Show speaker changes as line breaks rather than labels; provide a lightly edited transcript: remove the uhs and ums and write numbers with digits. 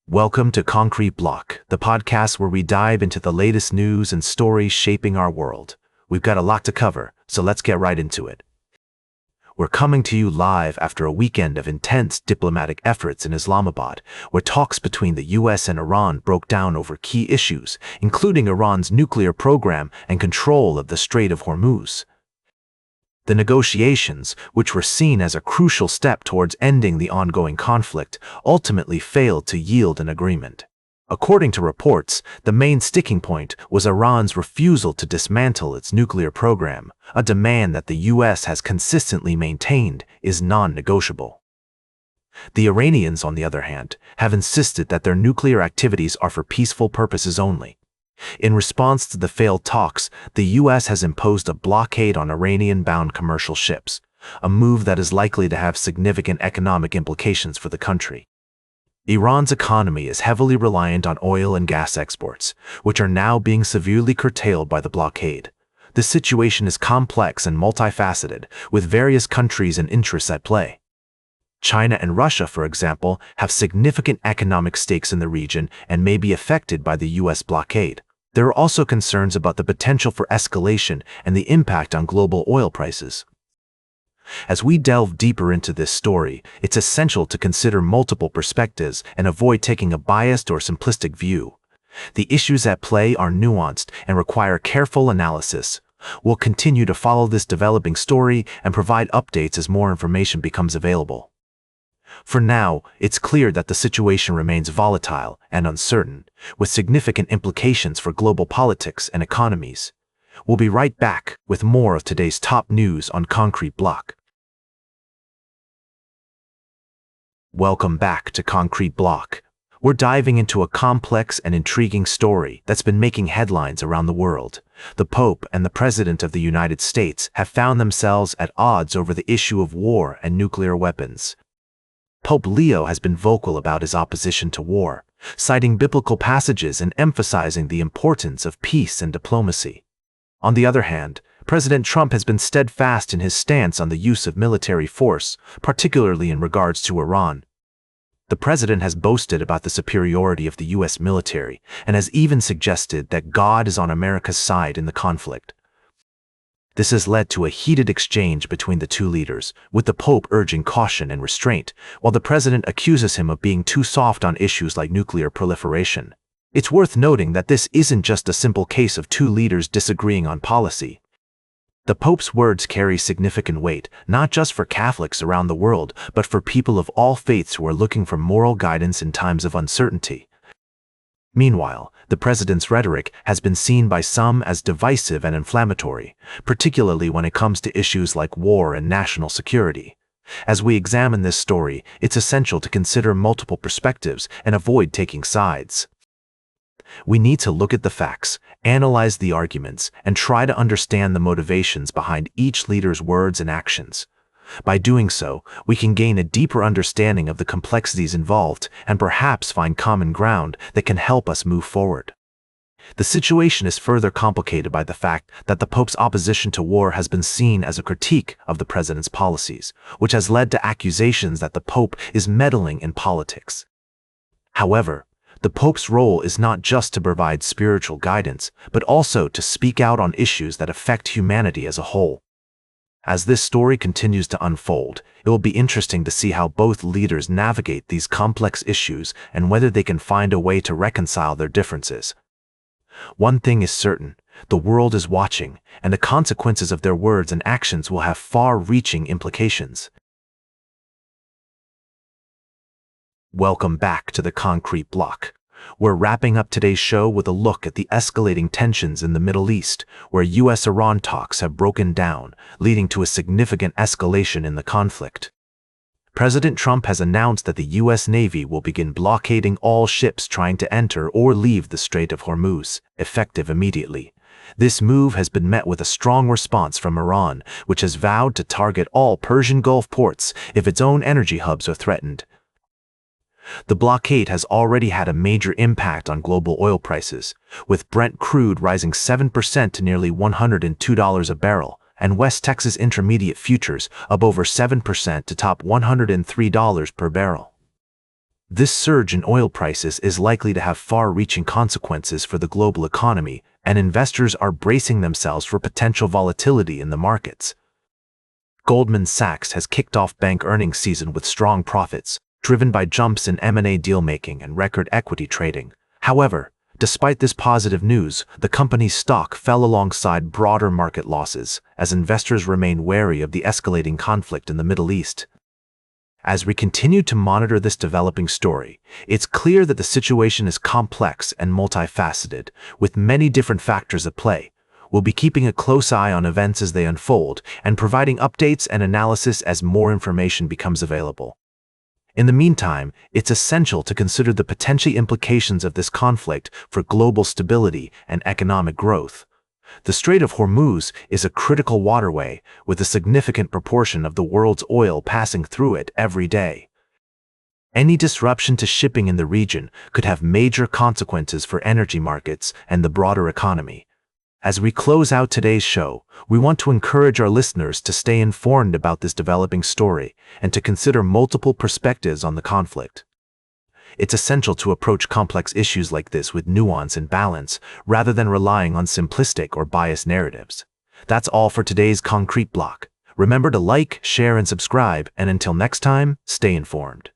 Welcome to Concrete Block, the podcast where we dive into the latest news and stories shaping our world. We've got a lot to cover, so let's get right into it. We're coming to you live after a weekend of intense diplomatic efforts in Islamabad, where talks between the US and Iran broke down over key issues, including Iran's nuclear program and control of the Strait of Hormuz. The negotiations, which were seen as a crucial step towards ending the ongoing conflict, ultimately failed to yield an agreement. According to reports, the main sticking point was Iran's refusal to dismantle its nuclear program, a demand that the US has consistently maintained is non-negotiable. The Iranians, on the other hand, have insisted that their nuclear activities are for peaceful purposes only. In response to the failed talks, the US has imposed a blockade on Iranian-bound commercial ships, a move that is likely to have significant economic implications for the country. Iran's economy is heavily reliant on oil and gas exports, which are now being severely curtailed by the blockade. The situation is complex and multifaceted, with various countries and interests at play. China and Russia, for example, have significant economic stakes in the region and may be affected by the US blockade. There are also concerns about the potential for escalation and the impact on global oil prices. As we delve deeper into this story, it's essential to consider multiple perspectives and avoid taking a biased or simplistic view. The issues at play are nuanced and require careful analysis. We'll continue to follow this developing story and provide updates as more information becomes available. For now, it's clear that the situation remains volatile and uncertain, with significant implications for global politics and economies. We'll be right back with more of today's top news on Concrete Block. Welcome back to Concrete Block. We're diving into a complex and intriguing story that's been making headlines around the world. The Pope and the President of the United States have found themselves at odds over the issue of war and nuclear weapons. Pope Leo has been vocal about his opposition to war, citing biblical passages and emphasizing the importance of peace and diplomacy. On the other hand, President Trump has been steadfast in his stance on the use of military force, particularly in regards to Iran. The president has boasted about the superiority of the US military and has even suggested that God is on America's side in the conflict. This has led to a heated exchange between the two leaders, with the Pope urging caution and restraint, while the president accuses him of being too soft on issues like nuclear proliferation. It's worth noting that this isn't just a simple case of two leaders disagreeing on policy. The Pope's words carry significant weight, not just for Catholics around the world, but for people of all faiths who are looking for moral guidance in times of uncertainty. Meanwhile, the president's rhetoric has been seen by some as divisive and inflammatory, particularly when it comes to issues like war and national security. As we examine this story, it's essential to consider multiple perspectives and avoid taking sides. We need to look at the facts, analyze the arguments, and try to understand the motivations behind each leader's words and actions. By doing so, we can gain a deeper understanding of the complexities involved and perhaps find common ground that can help us move forward. The situation is further complicated by the fact that the Pope's opposition to war has been seen as a critique of the president's policies, which has led to accusations that the Pope is meddling in politics. However, the Pope's role is not just to provide spiritual guidance, but also to speak out on issues that affect humanity as a whole. As this story continues to unfold, it will be interesting to see how both leaders navigate these complex issues and whether they can find a way to reconcile their differences. One thing is certain, the world is watching, and the consequences of their words and actions will have far-reaching implications. Welcome back to the Concrete Block. We're wrapping up today's show with a look at the escalating tensions in the Middle East, where US-Iran talks have broken down, leading to a significant escalation in the conflict. President Trump has announced that the US Navy will begin blockading all ships trying to enter or leave the Strait of Hormuz, effective immediately. This move has been met with a strong response from Iran, which has vowed to target all Persian Gulf ports if its own energy hubs are threatened. The blockade has already had a major impact on global oil prices, with Brent crude rising 7% to nearly $102 a barrel, and West Texas Intermediate futures up over 7% to top $103 per barrel. This surge in oil prices is likely to have far-reaching consequences for the global economy, and investors are bracing themselves for potential volatility in the markets. Goldman Sachs has kicked off bank earnings season with strong profits, driven by jumps in M&A deal-making and record equity trading. However, despite this positive news, the company's stock fell alongside broader market losses as investors remain wary of the escalating conflict in the Middle East. As we continue to monitor this developing story, it's clear that the situation is complex and multifaceted, with many different factors at play. We'll be keeping a close eye on events as they unfold and providing updates and analysis as more information becomes available. In the meantime, it's essential to consider the potential implications of this conflict for global stability and economic growth. The Strait of Hormuz is a critical waterway, with a significant proportion of the world's oil passing through it every day. Any disruption to shipping in the region could have major consequences for energy markets and the broader economy. As we close out today's show, we want to encourage our listeners to stay informed about this developing story and to consider multiple perspectives on the conflict. It's essential to approach complex issues like this with nuance and balance, rather than relying on simplistic or biased narratives. That's all for today's Concrete Block. Remember to like, share, and subscribe, and until next time, stay informed.